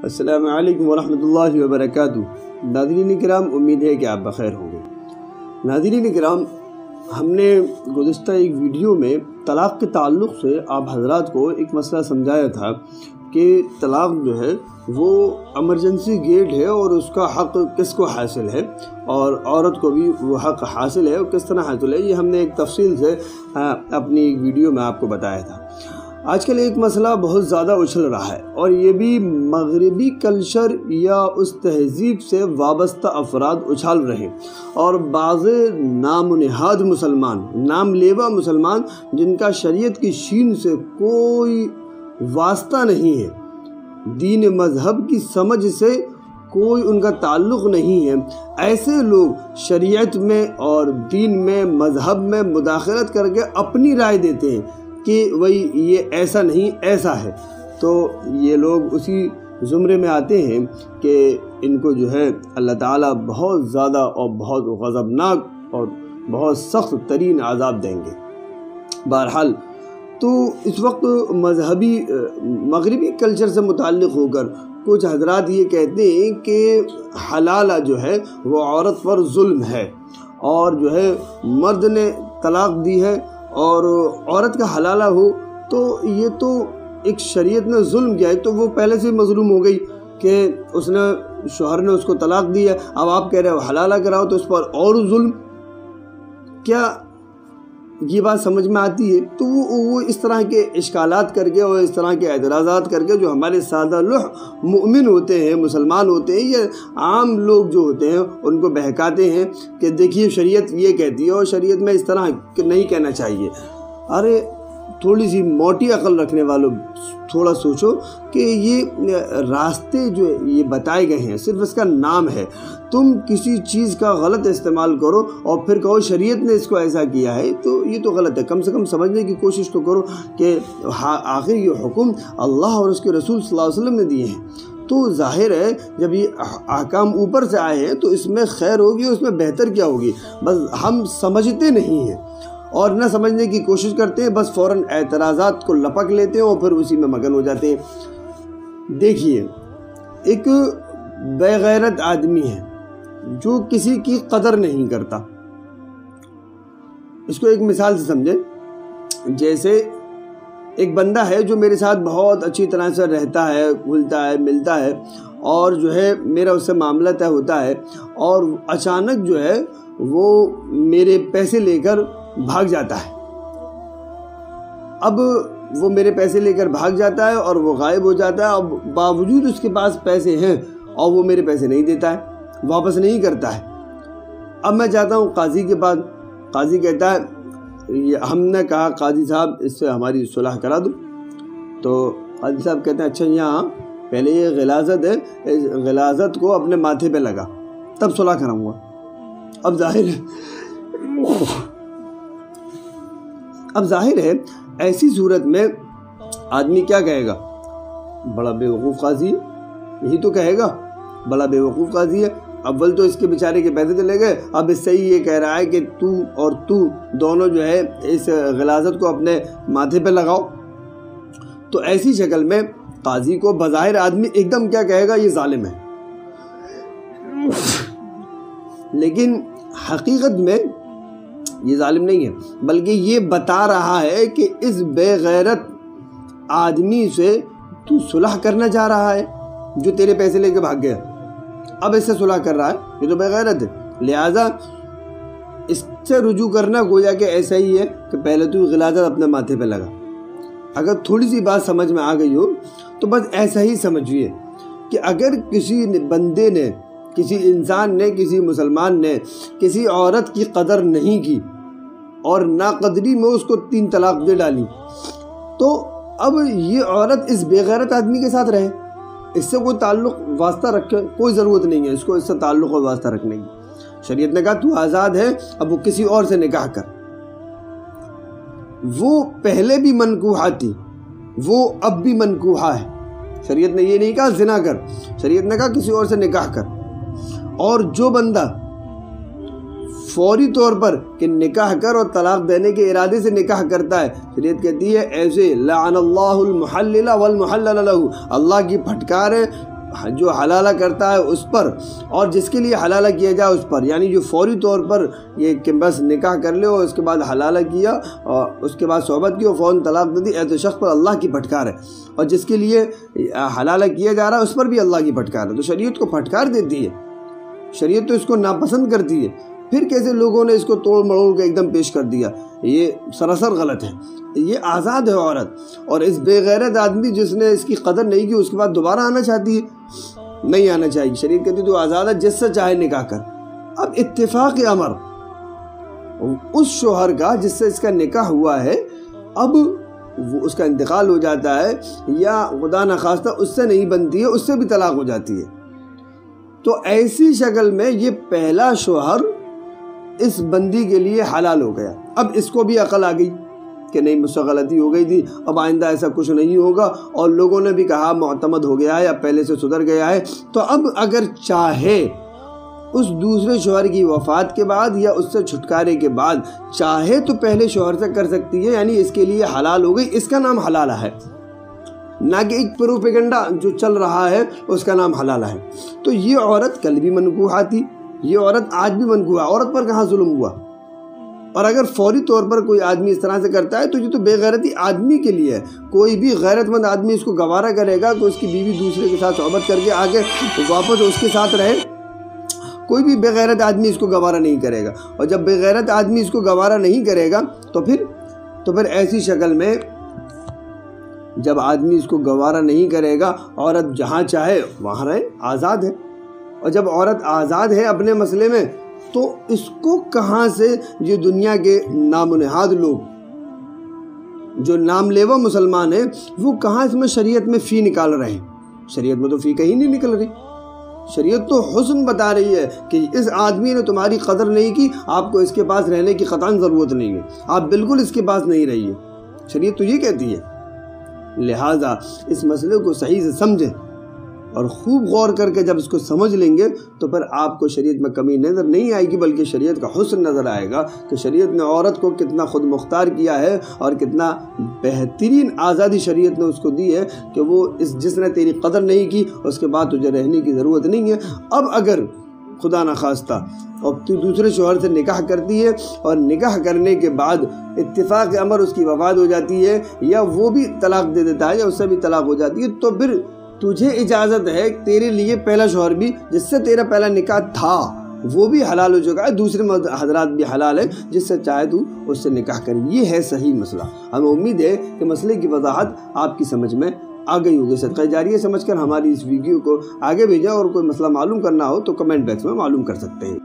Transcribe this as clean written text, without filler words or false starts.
السلام علیکم ورحمۃ اللہ وبرکاتہ۔ ناظرین کرام، امید ہے کہ آپ بخیر ہوں گے۔ ناظرین کرام، ہم نے گزشتہ ایک ویڈیو میں طلاق کے تعلق سے آپ حضرات کو ایک مسئلہ سمجھایا تھا کہ طلاق جو ہے وہ ایمرجنسی گیٹ ہے اور اس کا حق کس کو حاصل ہے اور عورت کو بھی وہ حق حاصل ہے اور کس طرح حاصل ہے، یہ ہم نے ایک تفصیل سے اپنی ایک ویڈیو میں آپ کو بتایا تھا۔ آج کل ایک مسئلہ بہت زیادہ اچھل رہا ہے اور یہ بھی مغربی کلچر یا اس تہذیب سے وابستہ افراد اچھال رہے اور بعض نام و نہاد مسلمان، نام لیوا مسلمان جن کا شریعت کی شین سے کوئی واسطہ نہیں ہے، دین مذہب کی سمجھ سے کوئی ان کا تعلق نہیں ہے، ایسے لوگ شریعت میں اور دین میں مذہب میں مداخلت کر کے اپنی رائے دیتے ہیں کہ وہی یہ ایسا نہیں ایسا ہے، تو یہ لوگ اسی زمرے میں آتے ہیں کہ ان کو جو ہے اللہ تعالیٰ بہت زیادہ اور بہت غضبناک اور بہت سخت ترین عذاب دیں گے۔ بہرحال تو اس وقت مغربی کلچر سے متعلق ہو کر کچھ حضرات یہ کہتے ہیں کہ حلالہ جو ہے وہ عورت پر ظلم ہے اور جو ہے مرد نے طلاق دی ہے اور عورت کا حلالہ ہو تو یہ تو ایک شریعت نے ظلم کیا ہے، تو وہ پہلے سے مظلوم ہو گئی کہ اس نے شوہر نے اس کو طلاق دی ہے، اب آپ کہہ رہے ہو حلالہ کراؤ تو اس پر اور ظلم۔ کیا یہ بات سمجھ میں آتی ہے؟ تو وہ اس طرح کے اشکالات کر کے اور اس طرح کے اعتراضات کر کے جو ہمارے سادہ لوح مؤمن ہوتے ہیں، مسلمان ہوتے ہیں یا عام لوگ جو ہوتے ہیں ان کو بہکاتے ہیں کہ دیکھیے شریعت یہ کہتی ہے اور شریعت میں اس طرح نہیں کہنا چاہیے۔ ارے تھوڑی سی موٹی عقل رکھنے والوں تھوڑا سوچو کہ یہ راستے جو یہ بتائے گئے ہیں صرف اس کا نام ہے، تم کسی چیز کا غلط استعمال کرو اور پھر کہو شریعت نے اس کو ایسا کیا ہے تو یہ تو غلط ہے۔ کم سے کم سمجھنے کی کوشش تو کرو کہ آخر یہ حکم اللہ اور اس کے رسول صلی اللہ علیہ وسلم نے دیے ہیں، تو ظاہر ہے جب یہ احکام اوپر سے آئے ہیں تو اس میں خیر ہوگی، اس میں بہتر کیا ہوگی، بس ہم سمجھتے نہیں ہیں اور نہ سمجھنے کی کوشش کرتے ہیں، بس فوراً اعتراضات کو لپک لیتے ہیں اور پھر اسی میں مگن ہو جاتے ہیں۔ دیکھیے ایک بے غیرت آدمی ہے جو کسی کی قدر نہیں کرتا، اس کو ایک مثال سے سمجھے، جیسے ایک بندہ ہے جو میرے ساتھ بہت اچھی طرح سے رہتا ہے، گھلتا ہے، ملتا ہے اور جو ہے میرا اس سے معاملہ طے ہوتا ہے اور اچانک جو ہے وہ میرے پیسے لے کر بھاگ جاتا ہے۔ اب وہ میرے پیسے لے کر بھاگ جاتا ہے اور وہ غائب ہو جاتا ہے، اب باوجود اس کے پاس پیسے ہیں اور وہ میرے پیسے نہیں دیتا ہے، واپس نہیں کرتا ہے۔ اب میں جاتا ہوں قاضی کے پاس، قاضی کہتا ہے ہم نے کہا قاضی صاحب اس سے ہماری صلح کرا دو، تو قاضی صاحب کہتے ہیں اچھا یہاں پہلے یہ غلاظت ہے، اس غلاظت کو اپنے ماتھے پہ لگا تب صلح کراؤں گا۔ اب ظاہر ہے ایسی صورت میں آدمی کیا کہے گا؟ بڑا بیوقوف قاضی ہے، یہی تو کہے گا، بڑا بیوقوف قاضی ہے، اول تو اس کے بیچارے کے پیسے چلے گئے، اب اس سے ہی یہ کہہ رہا ہے کہ تو اور تو دونوں جو ہے اس غلاظت کو اپنے ماتھے پہ لگاؤ۔ تو ایسی شکل میں قاضی کو بظاہر آدمی ایک دم کیا کہے گا؟ یہ ظالم ہے، لیکن حقیقت میں یہ ظالم نہیں ہے، بلکہ یہ بتا رہا ہے کہ اس بے غیرت آدمی سے تو صلح کرنا چاہ رہا ہے جو تیرے پیسے لے کے بھاگ گیا، اب اس سے صلح کر رہا ہے، یہ تو بے غیرت ہے، لہذا اس سے رجوع کرنا گویا کہ ایسا ہی ہے کہ پہلے تو غلاظت اپنے ماتھے پہ لگا۔ اگر تھوڑی سی بات سمجھ میں آ گئی ہو تو بس ایسا ہی سمجھیے کہ اگر کسی بندے نے، کسی انسان نے، کسی مسلمان نے کسی عورت کی قدر نہیں کی اور ناقدری میں اس کو 3 طلاق دے ڈالی، تو اب یہ عورت اس بے غیرت آدمی کے ساتھ رہے، اس سے کوئی تعلق واسطہ رکھے کوئی ضرورت نہیں ہے اس کو اس سے تعلق و واسطہ رکھنے کی۔ شریعت نے کہا تو آزاد ہے، اب وہ کسی اور سے نکاح کر۔ وہ پہلے بھی منکوحہ تھی، وہ اب بھی منکوحہ ہے۔ شریعت نے یہ نہیں کہا زنا کر، شریعت نے کہا کسی اور سے نکاح کر۔ اور جو بندہ فوری طور پر کہ نکاح کر اور طلاق دینے کے ارادے سے نکاح کرتا ہے، شریعت کہتی ہے ایسے لعن اللہ المحلل والمحلل له، اللہ کی پھٹکار ہے جو حلالہ کرتا ہے اس پر اور جس کے لیے حلالہ کیا جائے اس پر، یعنی جو فوری طور پر یہ کہ بس نکاح کر لے اور اس کے بعد حلالہ کیا اور اس کے بعد صحبت کی اور فوراً طلاق دے دی، ایسے شخص پر اللہ کی پھٹکار ہے، اور جس کے لیے حلالہ کیا جا رہا ہے اس پر بھی اللہ کی پھٹکار ہے۔ تو شریعت کو پھٹکار دیتی ہے، شریعت تو اس کو ناپسند کرتی ہے، پھر کیسے لوگوں نے اس کو توڑ مڑوڑ کے ایک دم پیش کر دیا؟ یہ سراسر غلط ہے۔ یہ آزاد ہے عورت، اور اس بے غیرت آدمی جس نے اس کی قدر نہیں کی اس کے بعد دوبارہ آنا چاہتی ہے، نہیں آنا چاہیے۔ شریعت کہتی ہے تو آزاد ہے، جس سے چاہے نکاح کر۔ اب اتفاق امر اس شوہر کا جس سے اس کا نکاح ہوا ہے، اب اس کا انتقال ہو جاتا ہے یا خدا نخواستہ اس سے نہیں بنتی ہے، اس سے بھی طلاق ہو جاتی ہے، تو ایسی شکل میں یہ پہلا شوہر اس بندی کے لیے حلال ہو گیا۔ اب اس کو بھی عقل آ گئی کہ نہیں مجھ سے غلطی ہو گئی تھی، اب آئندہ ایسا کچھ نہیں ہوگا، اور لوگوں نے بھی کہا معتمد ہو گیا ہے یا پہلے سے سدھر گیا ہے، تو اب اگر چاہے اس دوسرے شوہر کی وفات کے بعد یا اس سے چھٹکارے کے بعد چاہے تو پہلے شوہر سے کر سکتی ہے، یعنی اس کے لیے حلال ہو گئی، اس کا نام حلالہ ہے، نہ کہ ایک پروپیگنڈا جو چل رہا ہے اس کا نام حلالہ ہے۔ تو یہ عورت کل بھی منکوحہ تھی، یہ عورت آج بھی منکوحہ ہے، عورت پر کہاں ظلم ہوا؟ اور اگر فوری طور پر کوئی آدمی اس طرح سے کرتا ہے تو یہ تو بے غیرتی آدمی کے لیے ہے۔ کوئی بھی غیرت مند آدمی اس کو گوارا کرے گا کہ اس کی بیوی دوسرے کے ساتھ صحبت کر کے آگے واپس اس کے ساتھ رہے؟ کوئی بھی بے غیرت آدمی اس کو گوارا نہیں کرے گا، اور جب بے غیرت آدمی اس کو گوارا نہیں کرے گا تو پھر ایسی شکل میں جب آدمی اس کو گوارا نہیں کرے گا، عورت جہاں چاہے وہاں رہے، آزاد ہے۔ اور جب عورت آزاد ہے اپنے مسئلے میں تو اس کو کہاں سے یہ دنیا کے نام و نہاد لوگ جو نام لیوا مسلمان ہیں وہ کہاں اس میں شریعت میں فی نکال رہے ہیں؟ شریعت میں تو فی کہیں نہیں نکل رہی، شریعت تو حسن بتا رہی ہے کہ اس آدمی نے تمہاری قدر نہیں کی، آپ کو اس کے پاس رہنے کی قطعاً ضرورت نہیں ہے، آپ بالکل اس کے پاس نہیں رہیے، شریعت تو یہ کہتی ہے۔ لہٰذا اس مسئلے کو صحیح سے سمجھیں اور خوب غور کر کے جب اس کو سمجھ لیں گے تو پھر آپ کو شریعت میں کمی نظر نہیں آئے گی، بلکہ شریعت کا حسن نظر آئے گا کہ شریعت نے عورت کو کتنا خود مختار کیا ہے اور کتنا بہترین آزادی شریعت نے اس کو دی ہے کہ وہ جس نے تیری قدر نہیں کی اس کے بعد تجھے رہنے کی ضرورت نہیں ہے۔ اب اگر خدا نخواستہ اور تو دوسرے شوہر سے نکاح کرتی ہے اور نکاح کرنے کے بعد اتفاق امر اس کی وفات ہو جاتی ہے یا وہ بھی طلاق دے دیتا ہے یا اس سے بھی طلاق ہو جاتی ہے، تو پھر تجھے اجازت ہے، تیرے لیے پہلا شوہر بھی جس سے تیرا پہلا نکاح تھا وہ بھی حلال ہو چکا ہے، دوسرے حضرات بھی حلال ہے، جس سے چاہے تو اس سے نکاح کر۔ یہ ہے صحیح مسئلہ۔ ہمیں امید ہے کہ مسئلے کی وضاحت آپ کی سمجھ میں آ گئی ہوگی۔ صدقہ جاریہ سمجھ کر ہماری اس ویڈیو کو آگے بھیجیں، اور کوئی مسئلہ معلوم کرنا ہو تو کمنٹ باکس میں معلوم کر سکتے ہیں۔